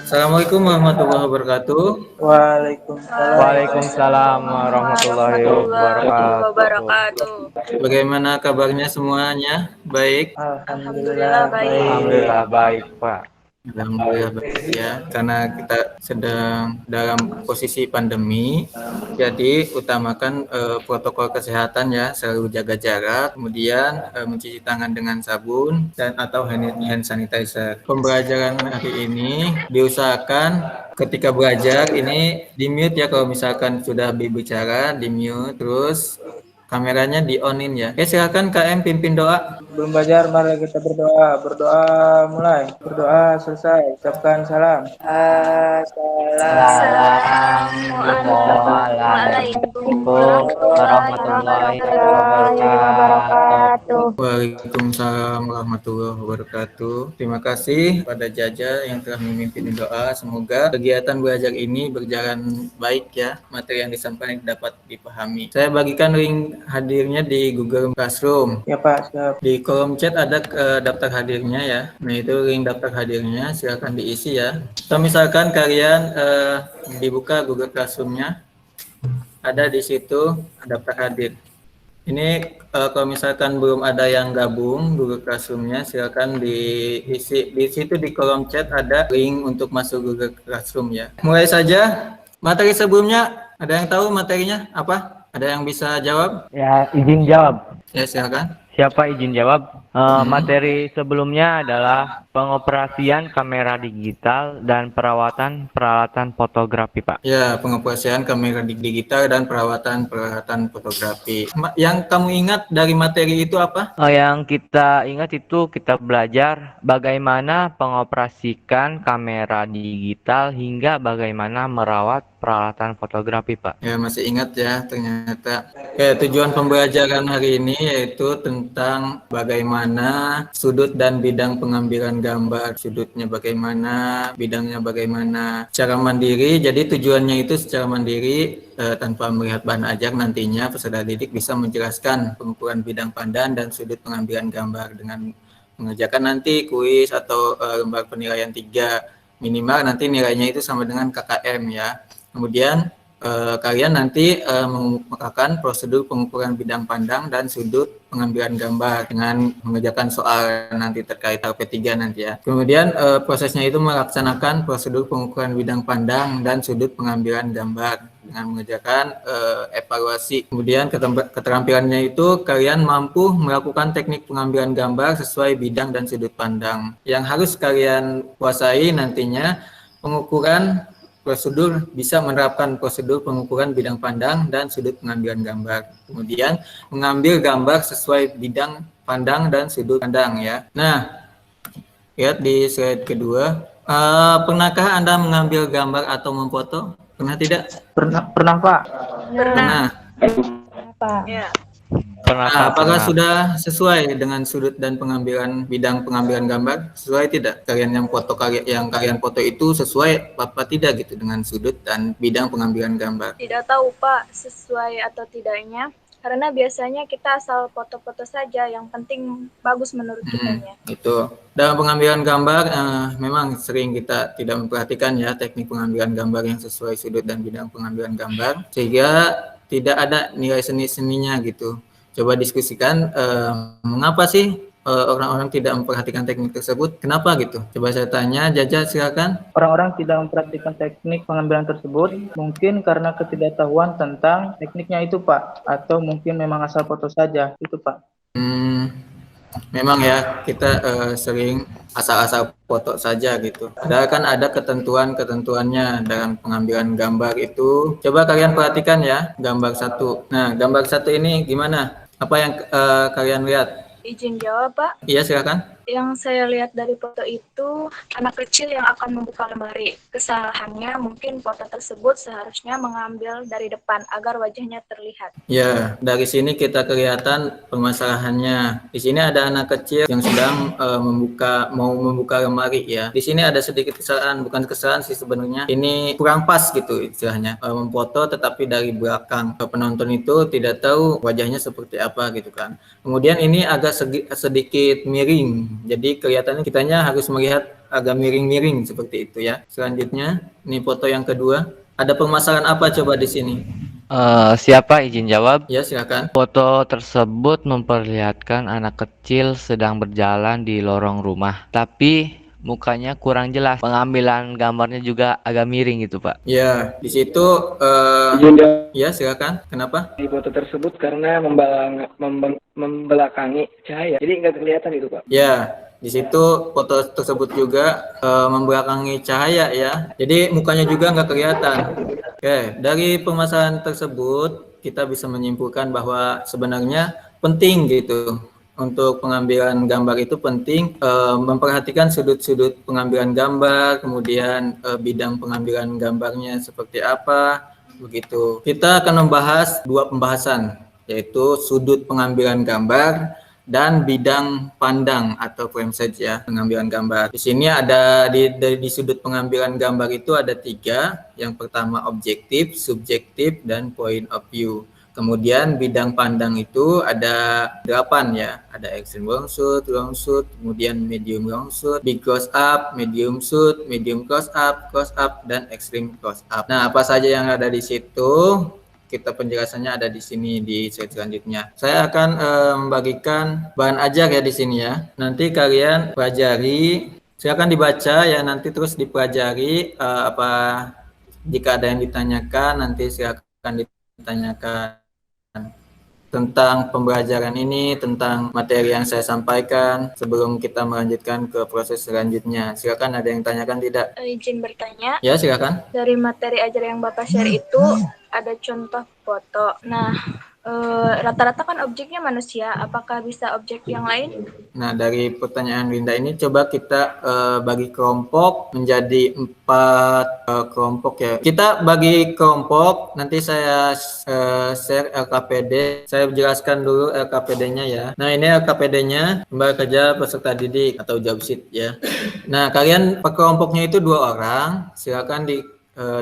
Assalamualaikum warahmatullahi wabarakatuh. Waalaikumsalam Waalaikumsalam warahmatullahi warahmatullahi wabarakatuh. wabarakatuh. Bagaimana kabarnya semuanya? Baik. Alhamdulillah baik. Alhamdulillah baik, Pak. Alhamdulillah baik ya. Karena kita sedang dalam posisi pandemi, jadi utamakan protokol kesehatan ya, selalu jaga jarak, kemudian mencuci tangan dengan sabun dan atau hand sanitizer. Pembelajaran hari ini diusahakan ketika belajar ini di mute ya, kalau misalkan sudah berbicara di mute, terus kameranya di onin ya. Oke, silakan KM pimpin doa. Belum belajar, mari kita berdoa. Berdoa mulai. Berdoa selesai. Ucapkan salam. Assalamualaikum warahmatullahi wabarakatuh. Waalaikumsalam warahmatullahi wabarakatuh. Terima kasih pada Jaja yang telah memimpin doa. Semoga kegiatan belajar ini berjalan baik ya. Materi yang disampaikan dapat dipahami. Saya bagikan link hadirnya di Google Classroom. Ya Pak, siap. Di kolom chat ada daftar hadirnya ya. Nah itu link daftar hadirnya, silakan diisi ya. Atau misalkan kalian dibuka Google Classroom-nya, ada di situ daftar hadir. Ini kalau misalkan belum ada yang gabung Google Classroom-nya, silakan diisi. Di situ di kolom chat ada link untuk masuk Google Classroom ya. Mulai saja. Materi sebelumnya, ada yang tahu materinya apa? Ada yang bisa jawab? Ya, izin jawab. Ya, silakan. Siapa izin jawab? Materi sebelumnya adalah pengoperasian kamera digital dan perawatan peralatan fotografi, Pak. Ya, pengoperasian kamera digital dan perawatan peralatan fotografi. Yang kamu ingat dari materi itu apa? Yang kita ingat itu kita belajar bagaimana pengoperasikan kamera digital hingga bagaimana merawat peralatan fotografi, Pak. Ya, masih ingat ya ternyata. Tujuan pembelajaran hari ini yaitu tentang bagaimana sudut dan bidang pengambilan gambar. Sudutnya bagaimana, bidangnya bagaimana. Secara mandiri, jadi tujuannya itu secara mandiri tanpa melihat bahan ajar, nantinya peserta didik bisa menjelaskan pengukuran bidang pandang dan sudut pengambilan gambar dengan mengerjakan nanti kuis atau lembar penilaian 3. Minimal nanti nilainya itu sama dengan KKM ya. Kemudian kalian nanti mengemukakan prosedur pengukuran bidang pandang dan sudut pengambilan gambar dengan mengerjakan soal nanti terkait LP3 nanti ya. Kemudian prosesnya itu melaksanakan prosedur pengukuran bidang pandang dan sudut pengambilan gambar dengan mengerjakan evaluasi. Kemudian keterampilannya itu kalian mampu melakukan teknik pengambilan gambar sesuai bidang dan sudut pandang. Yang harus kalian kuasai nantinya pengukuran prosedur, bisa menerapkan prosedur pengukuran bidang pandang dan sudut pengambilan gambar. Kemudian mengambil gambar sesuai bidang pandang dan sudut pandang ya. Nah, lihat di slide kedua. Pernahkah Anda mengambil gambar atau memfoto? Pernah tidak? Pernah Pak. Pernah. Pak. Ya. Pernah, Pak, Apakah pernah. sudah sesuai dengan sudut dan bidang pengambilan gambar? Sesuai tidak? Kalian yang kalian foto itu sesuai apa tidak gitu dengan sudut dan bidang pengambilan gambar? Tidak tahu Pak sesuai atau tidaknya, karena biasanya kita asal foto-foto saja, yang penting bagus menurut kitanya. Itu dalam pengambilan gambar memang sering kita tidak memperhatikan ya teknik pengambilan gambar yang sesuai sudut dan bidang pengambilan gambar, sehingga tidak ada nilai seninya gitu. Coba diskusikan mengapa sih orang-orang tidak memperhatikan teknik tersebut? Kenapa gitu? Coba saya tanya, Jaja silakan. Orang-orang tidak memperhatikan teknik pengambilan tersebut mungkin karena ketidaktahuan tentang tekniknya itu Pak, atau mungkin memang asal foto saja itu Pak. Memang ya kita sering asal-asal foto saja gitu. Padahal kan ada ketentuannya dalam pengambilan gambar itu. Coba kalian perhatikan ya gambar 1. Nah, gambar 1 ini gimana? Apa yang kalian lihat? Izin jawab Pak. Iya silakan. Yang saya lihat dari foto itu anak kecil yang akan membuka lemari. Kesalahannya mungkin foto tersebut seharusnya mengambil dari depan agar wajahnya terlihat. Ya, dari sini kita kelihatan permasalahannya. Di sini ada anak kecil yang sedang mau membuka lemari ya. Di sini ada sedikit kesalahan, bukan kesalahan sih sebenarnya. Ini kurang pas gitu istilahnya. Memfoto tetapi dari belakang. Penonton itu tidak tahu wajahnya seperti apa gitu kan. Kemudian ini agak sedikit miring Jadi kelihatannya kitanya harus melihat agak miring-miring seperti itu ya. Selanjutnya, ini foto yang kedua. Ada permasalahan apa coba di sini? Siapa izin jawab? Ya, silakan. Foto tersebut memperlihatkan anak kecil sedang berjalan di lorong rumah, tapi mukanya kurang jelas. Pengambilan gambarnya juga agak miring gitu, Pak. Ya, di situ ya silakan. Kenapa? Di foto tersebut karena membelakangi cahaya, jadi nggak kelihatan itu Pak. Ya, di situ foto tersebut juga membelakangi cahaya ya. Jadi mukanya juga nggak kelihatan. Oke, dari permasalahan tersebut kita bisa menyimpulkan bahwa sebenarnya penting gitu untuk pengambilan gambar itu penting memperhatikan sudut-sudut pengambilan gambar, kemudian bidang pengambilan gambarnya seperti apa, begitu. Kita akan membahas dua pembahasan, yaitu sudut pengambilan gambar dan bidang pandang atau frame size ya pengambilan gambar. Di sini ada di sudut pengambilan gambar itu ada 3. Yang pertama objektif, subjektif, dan point of view. Kemudian bidang pandang itu ada 8 ya. Ada extreme long shoot, kemudian medium long shoot, big close up, medium shoot, medium close up, dan extreme close up. Nah, apa saja yang ada di situ? Kita penjelasannya ada di sini di slide selanjutnya. Saya akan membagikan bahan ajar ya di sini ya. Nanti kalian pelajari, silakan dibaca ya, nanti terus dipelajari apa jika ada yang ditanyakan nanti silakan ditanyakan tentang pembelajaran ini, tentang materi yang saya sampaikan sebelum kita melanjutkan ke proses selanjutnya. Silakan ada yang tanyakan tidak? Izin bertanya, Ya, silakan. dari materi ajar yang Bapak share itu ada contoh foto. Nah, rata-rata kan objeknya manusia, apakah bisa objek yang lain? Nah, dari pertanyaan Linda ini coba kita bagi kelompok menjadi 4 kelompok ya. Kita bagi kelompok, nanti saya share LKPD. Saya jelaskan dulu LKPD-nya ya. Nah, ini LKPD-nya, Lembaga Kerja Peserta Didik atau job sheet ya. Nah, kalian per kelompoknya itu 2 orang. Silakan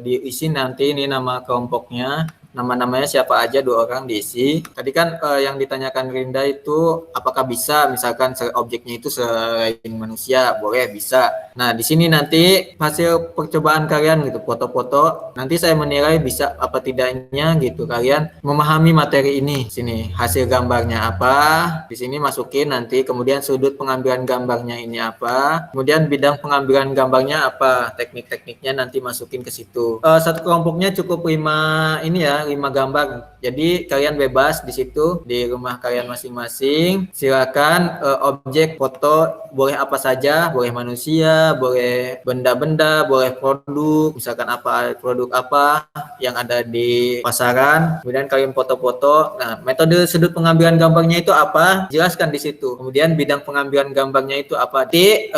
diisi nanti ini nama kelompoknya. Nama-namanya siapa aja 2 orang diisi. Tadi kan yang ditanyakan Rinda itu apakah bisa misalkan objeknya itu selain manusia, boleh bisa. Nah, di sini nanti hasil percobaan kalian gitu, foto-foto, nanti saya menilai bisa apa tidaknya gitu. Kalian memahami materi ini. Sini hasil gambarnya apa, di sini masukin nanti, kemudian sudut pengambilan gambarnya ini apa, kemudian bidang pengambilan gambarnya apa, teknik-tekniknya nanti masukin ke situ. Satu kelompoknya cukup 5 ini ya, 5 gambar. Jadi kalian bebas di situ di rumah kalian masing-masing. Silakan objek foto boleh apa saja, boleh manusia, boleh benda-benda, boleh produk, misalkan apa produk apa yang ada di pasaran. Kemudian kalian foto-foto. Nah, metode sudut pengambilan gambarnya itu apa? Jelaskan di situ. Kemudian bidang pengambilan gambarnya itu apa? Di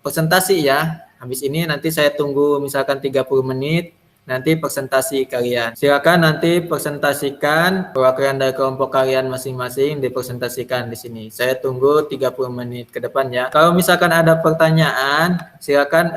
presentasi ya. Habis ini nanti saya tunggu misalkan 30 menit. Nanti presentasi kalian. Silakan nanti presentasikan perwakilan dari kelompok kalian masing-masing dipresentasikan di sini. Saya tunggu 30 menit ke depan ya. Kalau misalkan ada pertanyaan, silakan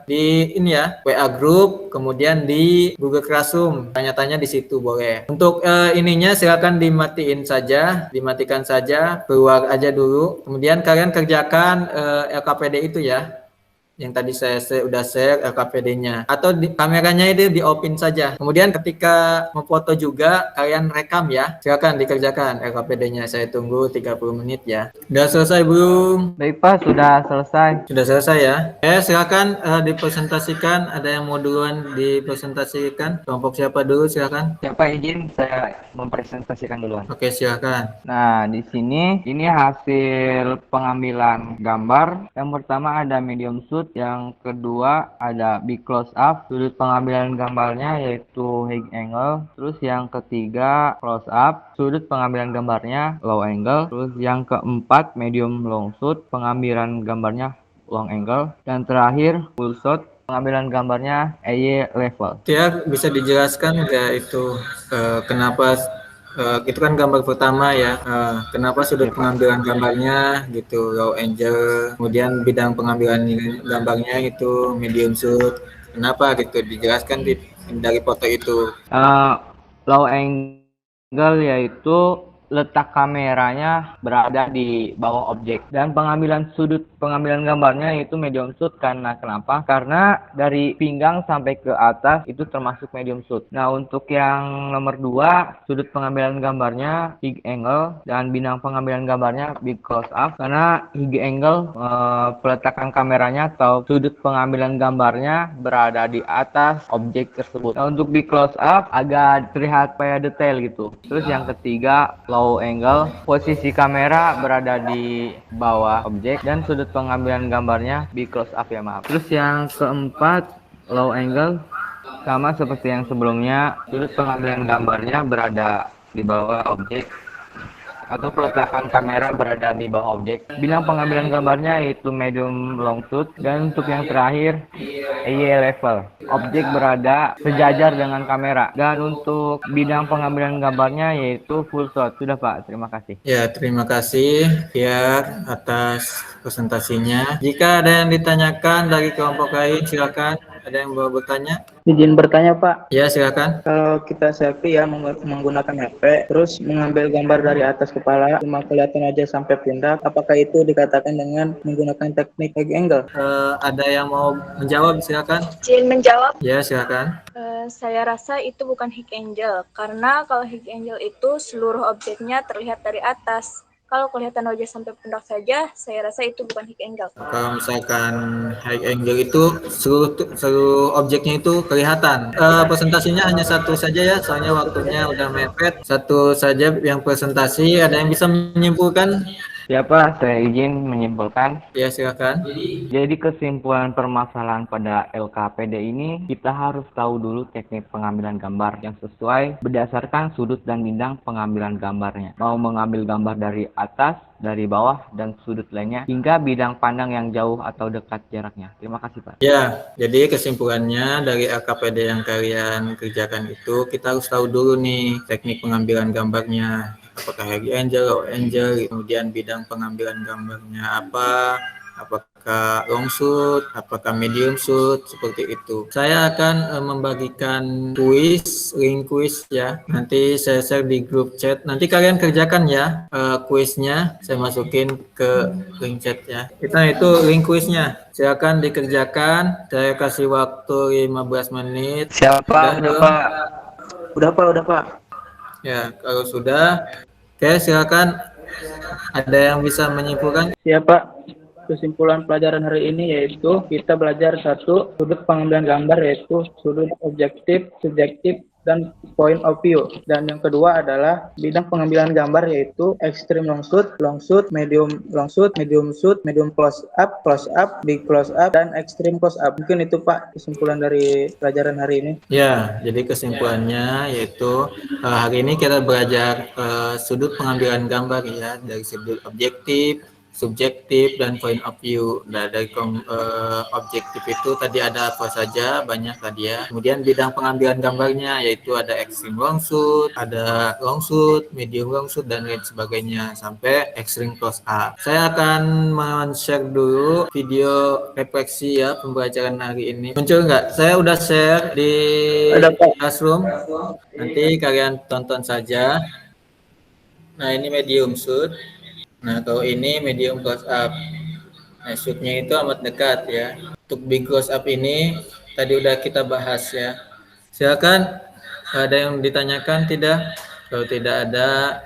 di ini ya, WA group, kemudian di Google Classroom. Tanya-tanya di situ boleh. Untuk ininya silakan dimatikan saja, keluar aja dulu. Kemudian kalian kerjakan LKPD itu ya. Yang tadi saya udah share LKPD-nya, atau kameranya itu di open saja. Kemudian ketika memfoto juga kalian rekam ya. Silakan dikerjakan LKPD-nya. Saya tunggu 30 menit ya. Sudah selesai belum? Baik, Pak, sudah selesai. Sudah selesai ya. Silakan dipresentasikan. Ada yang mau duluan dipresentasikan? Kelompok siapa dulu silakan? Siapa izin saya mempresentasikan duluan. Oke, silakan. Nah, di sini ini hasil pengambilan gambar. Yang pertama ada medium shoot, yang kedua ada big close up. Sudut pengambilan gambarnya yaitu high angle. Terus yang ketiga close up. Sudut pengambilan gambarnya low angle. Terus yang keempat medium long shoot. Pengambilan gambarnya long angle. Dan terakhir full shot. Pengambilan gambarnya EY level. Ya, bisa dijelaskan nggak itu kenapa itu kan gambar pertama ya, kenapa sudut pengambilan gambarnya gitu low angle, kemudian bidang pengambilan gambarnya itu medium shoot, kenapa gitu, dijelaskan dari foto itu. Low angle yaitu letak kameranya berada di bawah objek, dan pengambilan sudut pengambilan gambarnya itu medium shoot. Karena kenapa? Karena dari pinggang sampai ke atas itu termasuk medium shoot. Nah, untuk yang nomor 2, sudut pengambilan gambarnya high angle dan bidang pengambilan gambarnya big close up. Karena high angle peletakan kameranya atau sudut pengambilan gambarnya berada di atas objek tersebut. Nah, untuk big close up agak terlihat kayak detail gitu. Terus yang ketiga, low angle, posisi kamera berada di bawah objek dan sudut pengambilan gambarnya big close up ya, maaf. Terus yang keempat, low angle, sama seperti yang sebelumnya, sudut pengambilan gambarnya berada di bawah objek atau peletakan kamera berada di bawah objek. Bidang pengambilan gambarnya yaitu medium long shoot, dan untuk yang terakhir AE level, objek berada sejajar dengan kamera. Dan untuk bidang pengambilan gambarnya yaitu full shot. Sudah Pak, terima kasih. Ya, terima kasih Fiar atas presentasinya. Jika ada yang ditanyakan dari kelompok lain, silakan. Ada yang mau bertanya? Izin bertanya Pak, Ya, silakan. kalau kita selfie ya menggunakan HP, terus mengambil gambar dari atas kepala, cuma kelihatan aja sampai pundak, apakah itu dikatakan dengan menggunakan teknik high angle? Ada yang mau menjawab, silakan. Izin menjawab, Ya, silakan. saya rasa itu bukan high angle, karena kalau high angle itu seluruh objeknya terlihat dari atas. Kalau kelihatan wajah sampai pundak saja, saya rasa itu bukan high angle. Kalau misalkan high angle itu seluruh objeknya itu kelihatan. Presentasinya hanya satu saja ya, soalnya waktunya udah mepet. Satu saja yang presentasi. Ada yang bisa menyimpulkan? Siapa? Saya izin menyimpulkan. Ya, silakan. Jadi kesimpulan permasalahan pada LKPD ini, kita harus tahu dulu teknik pengambilan gambar yang sesuai berdasarkan sudut dan bidang pengambilan gambarnya. Mau mengambil gambar dari atas, dari bawah, dan sudut lainnya, hingga bidang pandang yang jauh atau dekat jaraknya. Terima kasih Pak. Ya, jadi kesimpulannya dari LKPD yang kalian kerjakan itu, kita harus tahu dulu nih teknik pengambilan gambarnya. Apakah high angle, low angle, kemudian bidang pengambilan gambarnya apa, apakah long shoot, apakah medium shoot, seperti itu. Saya akan membagikan link kuis ya. Nanti saya share di grup chat. Nanti kalian kerjakan ya kuisnya. Saya masukin ke link chat ya. Itu link kuisnya. Silakan dikerjakan. Saya kasih waktu 15 menit. Siapa? Udah, Pak? Udah Pak. Ya, kalau sudah, oke, silakan. Ada yang bisa menyimpulkan? Siapa? Kesimpulan pelajaran hari ini yaitu kita belajar satu, sudut pengambilan gambar yaitu sudut objektif, subjektif, dan point of view. Dan yang kedua adalah bidang pengambilan gambar yaitu extreme long shoot, medium long shoot, medium close up, big close up, dan extreme close up. Mungkin itu Pak kesimpulan dari pelajaran hari ini. Ya, jadi kesimpulannya yaitu hari ini kita belajar sudut pengambilan gambar ya, dari sudut objektif, subjektif, dan point of view. Nah, dari objektif itu tadi ada apa saja, banyak tadi ya. Kemudian bidang pengambilan gambarnya yaitu ada extreme long shoot, ada long shoot, medium long shoot, dan lain sebagainya sampai extreme close up. Saya akan men-share dulu video refleksi ya pembelajaran hari ini. Muncul nggak? Saya udah share di Classroom. Nanti kalian tonton saja. Nah, ini medium shoot. Nah, kalau ini medium close up. Nah, shootnya itu amat dekat ya. Untuk big close up ini tadi udah kita bahas ya. Silakan, ada yang ditanyakan tidak? Kalau tidak ada,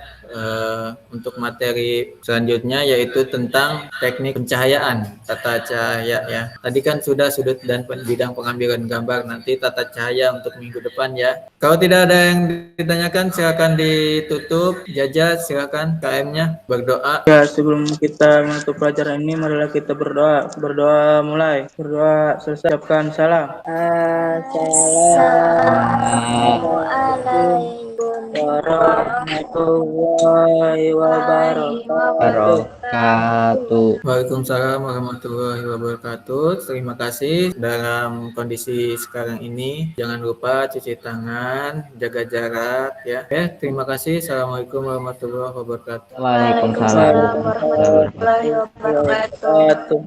untuk materi selanjutnya yaitu tentang teknik pencahayaan, tata cahaya ya. Tadi kan sudah sudut dan bidang pengambilan gambar, nanti tata cahaya untuk minggu depan ya. Kalau tidak ada yang ditanyakan, silakan ditutup. Jaja, silakan KM-nya berdoa. Ya, sebelum kita menutup pelajaran ini, marilah kita berdoa. Berdoa mulai. Berdoa selesai. Ucapkan salam. Assalamualaikum warahmatullahi wabarakatuh. Waalaikumsalam warahmatullahi wabarakatuh. Terima kasih. Dalam kondisi sekarang ini, jangan lupa cuci tangan, jaga jarak ya. Terima kasih. Assalamualaikum warahmatullahi wabarakatuh. Waalaikumsalam. Warahmatullahi wabarakatuh.